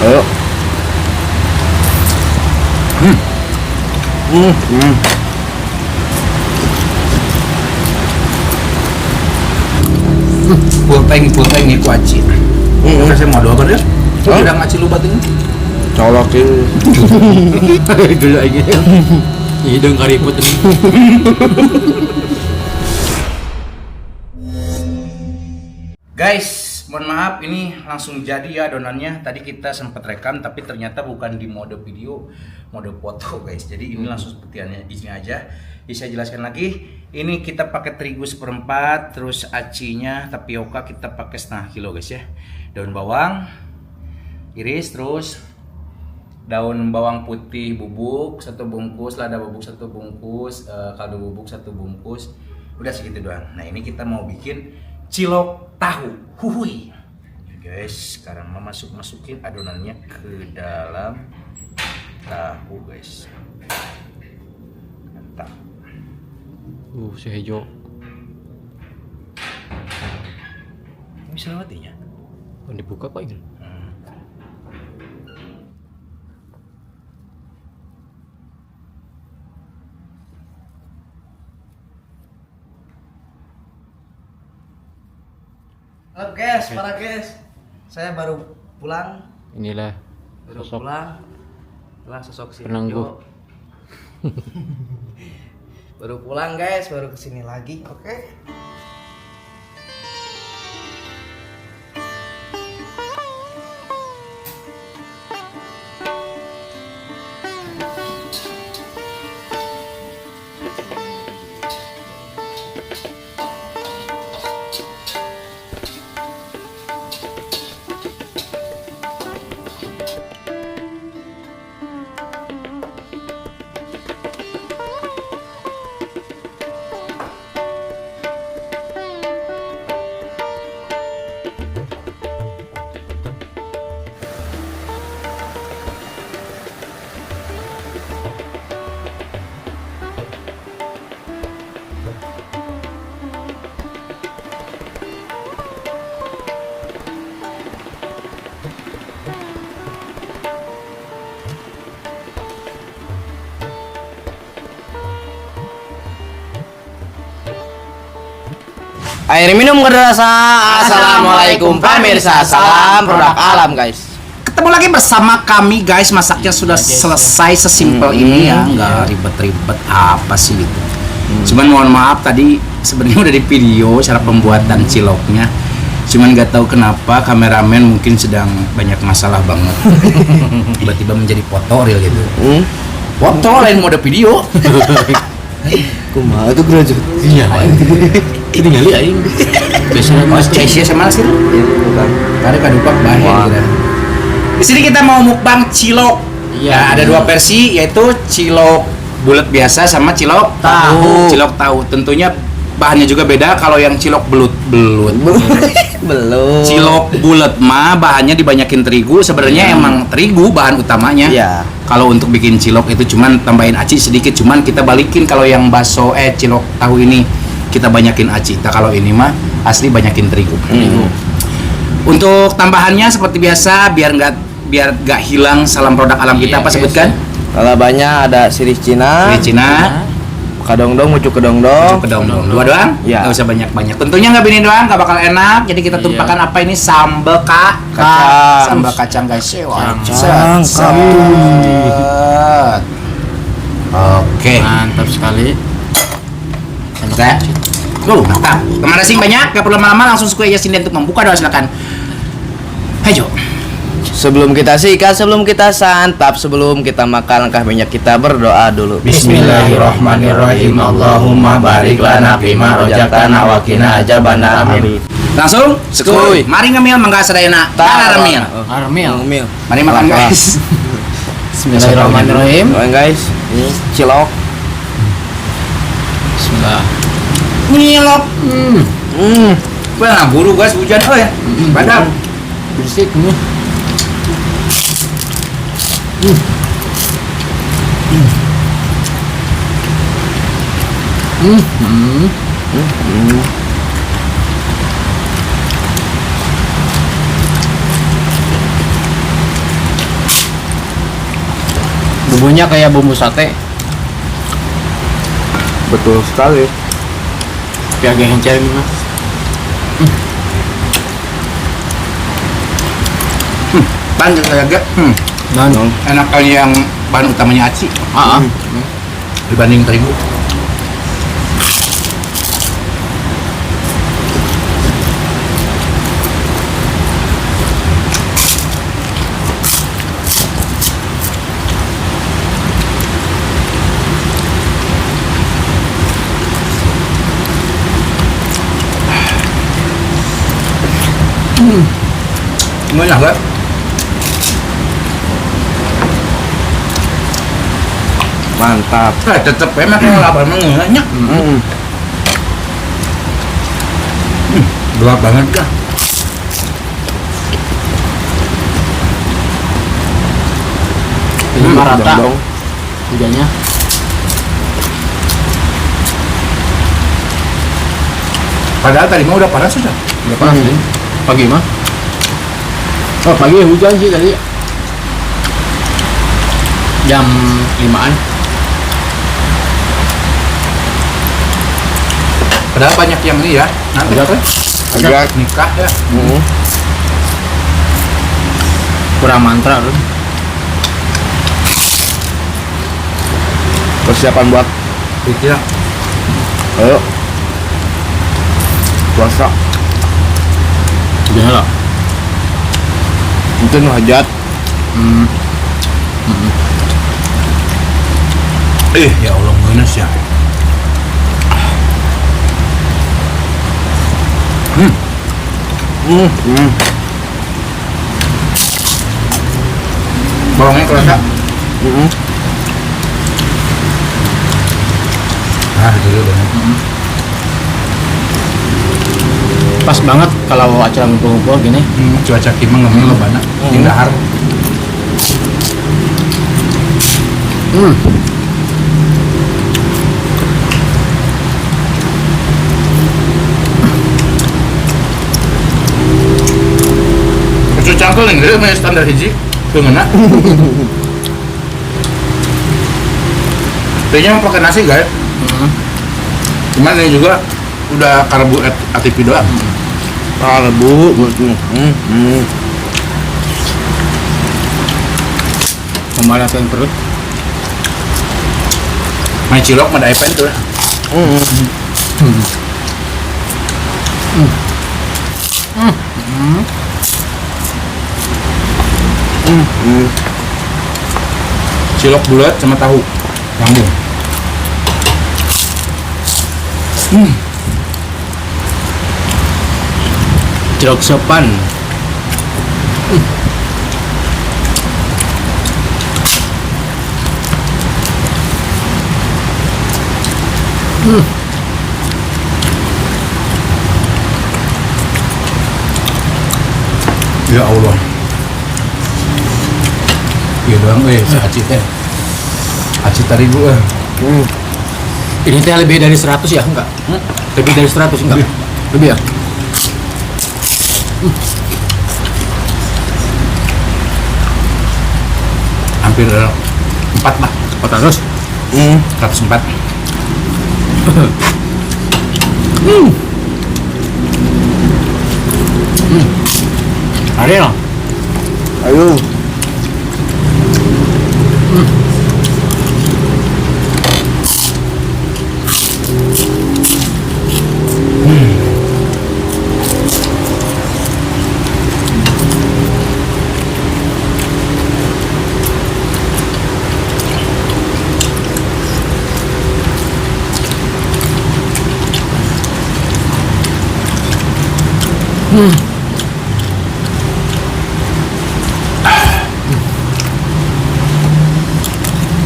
Ayo. Pulpeng ini kuaci. Kasih mau dua bener. Udah ngaci lu batin. Colokin. Itu lagi. Hidung kariput ini. Guys, mohon maaf ini langsung jadi ya adonannya. Tadi kita sempat rekam tapi ternyata bukan di mode video, mode foto guys. Jadi ini langsung seperti ini aja. Jadi saya jelaskan lagi. Ini kita pakai terigu 1/4, terus acinya tapioka kita pakai setengah kilo guys ya. Daun bawang iris, terus daun bawang putih bubuk 1 bungkus, lada bubuk 1 bungkus, kaldu bubuk 1 bungkus. Udah segitu doang. Nah ini kita mau bikin cilok tahu. Huhui. Ya guys, sekarang masukin adonannya ke dalam tahu guys. Mantap. Si hijau. Bisa lewatinya. Dibuka kok ini. Halo guys, para guys, saya baru pulang. Inilah Baru sosok pulang. Itulah sosok si penangguh. Hijau. Baru pulang guys, baru kesini lagi. Oke. Air minum kerasa. Assalamualaikum pemirsa. Salam produk alam guys. Ketemu lagi bersama kami guys. Masaknya sudah selesai sesimpel ini ya, nggak ribet-ribet apa sih gitu. Cuman mohon maaf tadi sebenarnya udah di video cara pembuatan ciloknya. Cuman nggak tahu kenapa kameramen mungkin sedang banyak masalah banget. Tiba-tiba menjadi foto real gitu. Foto lain mode video. Kumaha tuh gerajut. Iya. Ketinggali aing. Biasanya mas Cesia sama sih. Karena kadupak bahaya gitu. Di sini kita mau mukbang cilok. Ya, ada 2 versi yaitu cilok bulat biasa sama cilok tahu. Cilok tahu. Tentunya bahannya juga beda. Kalau yang cilok belut. Belum. Cilok bulat mah bahannya dibanyakin terigu. Sebenarnya emang terigu bahan utamanya. Iya. Kalau untuk bikin cilok itu cuman tambahin aci sedikit, cuman kita balikin kalau yang bakso cilok tahu ini kita banyakin aci. Nah, kalau ini mah asli banyakin terigu. Untuk tambahannya seperti biasa biar nggak hilang salam produk alam kita apa sebutkan? Lalabannya ada sirih Cina. Sirih Cina, Kadongdong, mucuk kedongdong. kedong-dong. Dua doang? Ya. Nggak usah banyak-banyak. Tentunya nggak begini doang, nggak bakal enak. Jadi kita tumpahkan apa ini sambal Kacang. Sambal kacang guys. Kacang. Oke. Mantap sekali. Oke. Mantap. Terima kasih banyak. Gak perlu lama-lama, langsung sekali aja sini untuk membuka doa silakan. Hajo. Sebelum kita sikat, sebelum kita santap, sebelum kita makan, langkah minyak kita berdoa dulu. Bismillahirrahmanirrahim. Allahumma barik lana fima rojaktana wa qina adzabannar. Amin. Langsung sekui. Mari ngemil mangga sadayana. Taramil. Ngemil. Mari makan guys. Bismillahirrahmanirrahim. Oke guys, ini cilok. Bismillah. Cilok. Wah, buru guys hujan ya. Padahal Bersih nih. Bumbunya kayak bumbu sate, Betul sekali. tapi agak encer ini mah. Lanjut saya gak. Dan Enak kali yang bahan utamanya aci dibanding terigu. Gimana gak? Mantap. Tetep enak kalau lapar mengenyak. Gelap banget kan? ini mah rata dong. hujannya. Padahal tadi mah udah panas sudah. Udah panas nih. Pagi mah. Oh pagi hujan sih tadi. Jam 5-an. Padahal banyak yang ini ya. Nanti Ada. kan? Ajak. Nikah ya. Kurang mantra tuh. Persiapan buat Pikir ayo puasa. Hujannya lah. Mungkin hajat. ya Allah ngenes ya. Bawangnya kerasa. Itu dulu banget. Pas banget kalau acara ngumpul-ngumpul gini. Cuaca kimeng ngemil lo banyak. Indahar. Cucu cangkel yang gede main standar hiji. Tuh ngena. Kayaknya mau pakai nasi guys. Cuman ini juga udah karbo ATP doang. Karbu. Pemanasan perut. Main cilok mah ada event tuh. Cilok bulat sama tahu. Nyambung. Cilok sopan. Ya Allah. Iya doang si Aci teh. Aci tadi gua. Ini teh lebih dari 100 ya? Enggak. Lebih dari 100 enggak? Lebih ya? Hampir 4 lah. 400. 104. Ariel. Ayo.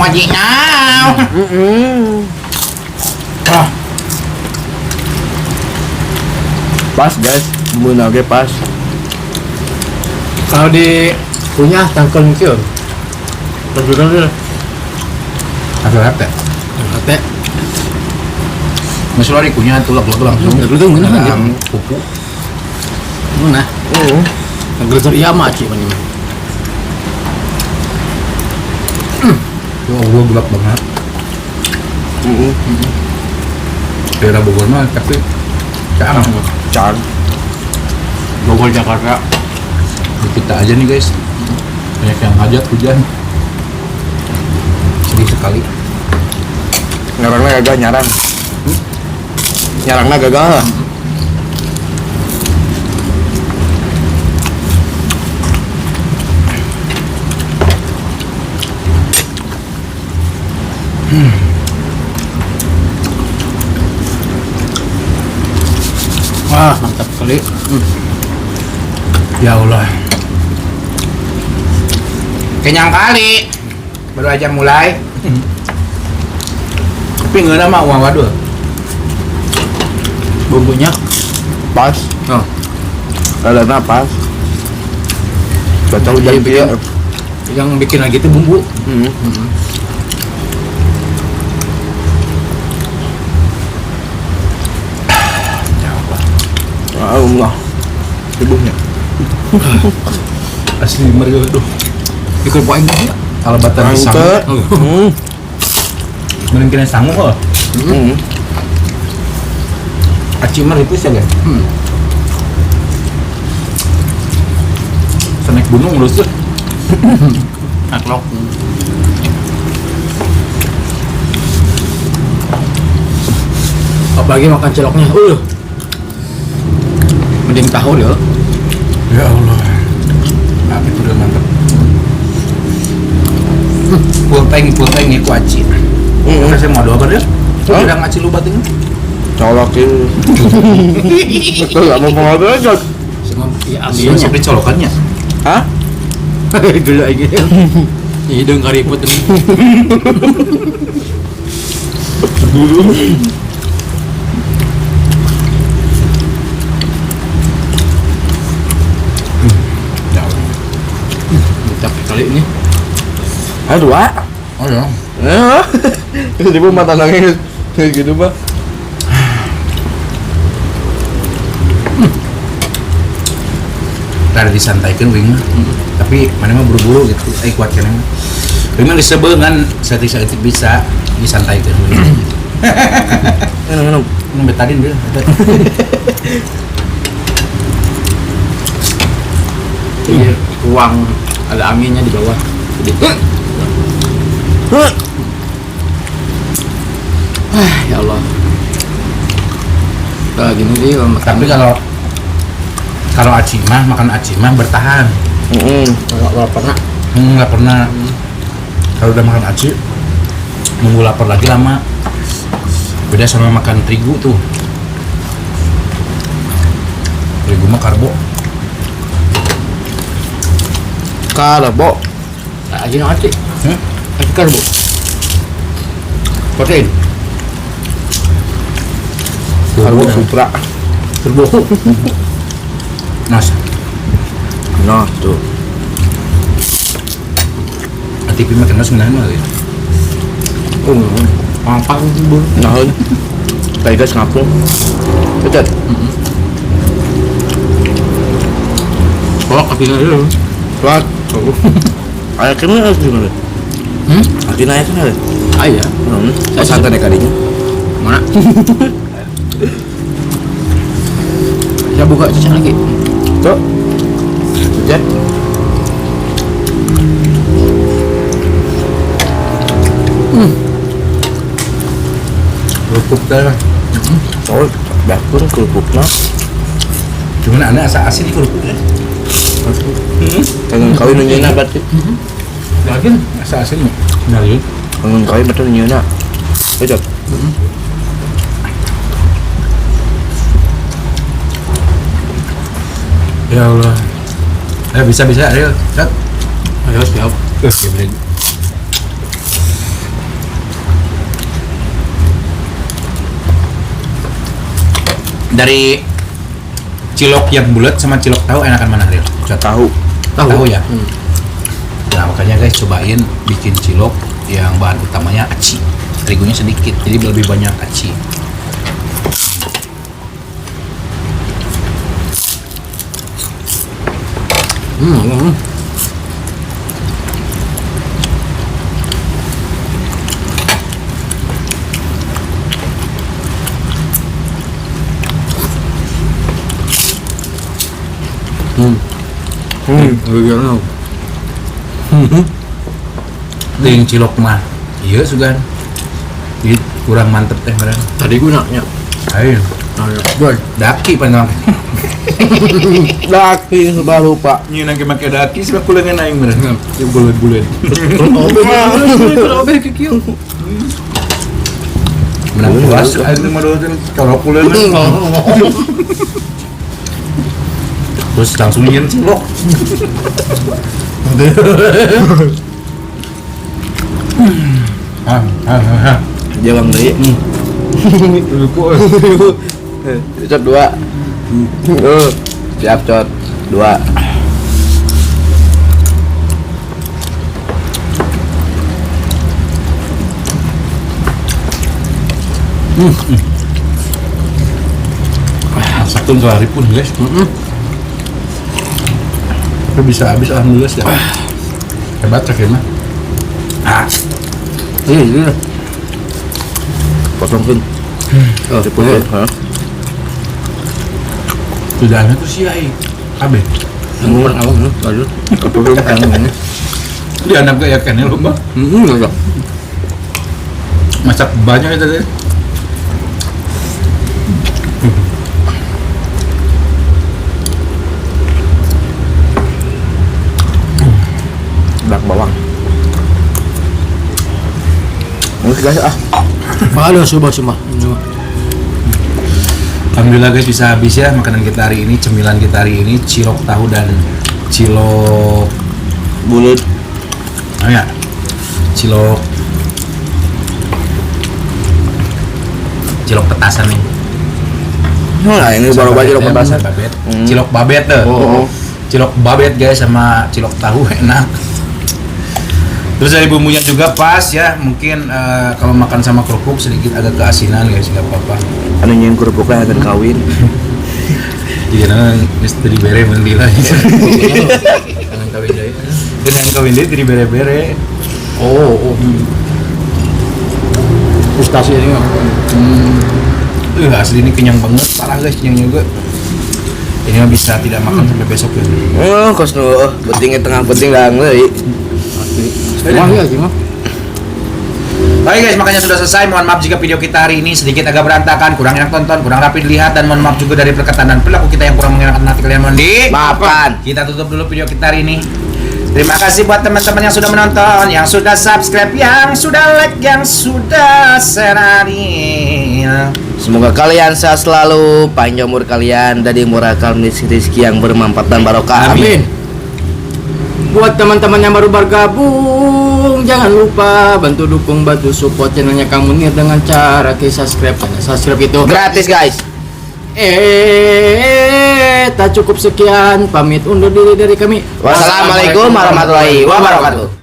Wajib now. Pas guys, bumbu nage pas. Kalau di punya tangkel mungkin. Terus Ada teh. Ate. Masih lari kunyah tulak-tulak langsung. Itu mana aja? Pupu. Mana? Tangkel iya mah sih mana. Ya Allah gelap banget. Daerah Bogor mah tapi Caang. Can. Bogor Jakarta. Kita aja nih guys. Banyak yang hajat hujan. Sedih sekali. Nyarangnya gagal nyarang. Nyarangnya gagal. Wah, mantap sekali. Ya Allah. Kenyang kali. Baru aja mulai. Tapi nggak nama uang waduh. Bumbunya Pas. oh, Ada pas. Cocok Jadi jadi dia. yang bikin lagi itu bumbu. Ya Allah. Allah. Ibunya. Asli mereka aduh. Ikut poin ya. Alabatan pisang. Mending kena sangu kok. Acimar itu sih ya. Naik gunung lurus tuh. Aklok. Apalagi makan ciloknya. Mending tahu deh. Ya Allah. Nah, itu udah mantap. Pulteng ku aci. Karena saya mau doa ber ya. Hah? Udah ngaci lu batin. Colokin. Betul enggak mau ngobrol aja. Ya Iya, ambilnya. sampai colokannya. Hah? Dulu aja. Hidung kariput ini. Ya Allah. Mantap kali ini. Aduh, Wak. Oh ya. Tiba mata nangis kayak gitu, Pak. Tadi disantaikan wing mah. Tapi mana mah buru-buru gitu. Kuat kan mah. Wing mah disebut kan setik bisa disantaikan wing. Minum. Ini betadin dia. Iya, ruang ada anginnya di bawah. Jadi, ya Allah. Kayak gini sih kalau makan. Tapi kalau aci mah makan aci mah bertahan. Kalau pernah Nggak pernah. Kalau udah makan aci nunggu lapar lagi lama. Beda sama makan terigu tuh. Terigu mah karbo. Karbo. aja nanti. Aci karbo. Protein. Karbo supra. Turbo. Nas. Nah, tuh. TV makin nas menahan lagi. Pampang bun. Nahon. Kayak guys ngapung. Betul. Oh, kakinya dulu. Wah. Ayah kena harus gimana? Akhirnya ayah kena. Ayah. Saya santai deh kadinya. Mana? Saya buka cicak lagi. Tuh. Jet. Kerupuk dah. Oh, bakun kerupuknya. Cuman aneh asa asin di kerupuk ya. Kangen kawin nunjukin berarti. Lagi asa asin nih. Nyari. Kangen kawin betul nunjukin. Betul. Ya Allah. Bisa Ariel. Set. Ayo siap. Gimana? Dari cilok yang bulat sama cilok tahu enakan mana Ariel? Tahu. Tahu ya. Nah makanya guys cobain bikin cilok yang bahan utamanya aci, terigunya sedikit, jadi lebih banyak aci. Bagaimana? Ting cilok mah. Iya sugan. Ini kurang mantep teh beneran. Tadi gue nanya. Ayo. Gue Daki panjang. Daki sudah lupa. Ini nangke make daki sebab kulengan aing beneran. Ieu bulet-bulet. Kalau obe kieu. Menang puas aing mah dosen colok kulengan. Terus langsung nyen cilok. Jangan deh. Cot 2. Siap cot 2. Satu sehari pun guys. Tapi bisa habis alhamdulillah sih. Hebat cek mah. Iya. Potong pun. Oh, dipotong. Hah? Sudahnya tuh sih ai. Kabeh. Yang awak lu, lalu kepulung kan ini. Dia anak gak yakin ya lomba. Enggak. Masak banyak itu deh. Belak bawang. Mungkin guys Halo coba semua. Alhamdulillah guys bisa habis ya makanan kita hari ini, cemilan kita hari ini cilok tahu dan cilok bulut. oh ya cilok petasan nih. Nah, ini baru baca cilok petasan. Babet. Cilok babet tuh. Oh. Cilok babet guys sama cilok tahu enak. Terus dari bumbunya juga pas ya, mungkin kalau makan sama kerupuk sedikit agak keasinan guys, nggak apa-apa. Anu nyen kerupuknya akan kawin. Jadi mesti dibere mendila. Jangan kawin deh. Dengan kawin dia jadi bere-bere. Oh. Frustasi ini mah. Asli ini kenyang banget, parah guys, kenyang juga. Ini mah bisa tidak makan sampai besok ya. Oh, kos nu betingnya tengah beting dah deui. Wah ya gimana? Oke guys, makanya sudah selesai. Mohon maaf jika video kita hari ini sedikit agak berantakan, kurang enak tonton, kurang rapi dilihat, dan mohon maaf juga dari perkataan dan perilaku kita yang kurang mengenakan hati kalian. Mohon Maafkan. Kita tutup dulu video kita hari ini. Terima kasih buat teman-teman yang sudah menonton, yang sudah subscribe, yang sudah like, yang sudah share. Semoga kalian sehat selalu, panjang umur kalian, dan dimurahkan rezeki yang bermanfaat dan barokah. Amin. Buat teman-teman yang baru bergabung, jangan lupa bantu dukung, bantu support channelnya Kang Munir dengan cara subscribe. Karena subscribe itu Gratis guys. Tak cukup sekian. Pamit undur diri dari kami. Wassalamualaikum warahmatullahi wabarakatuh.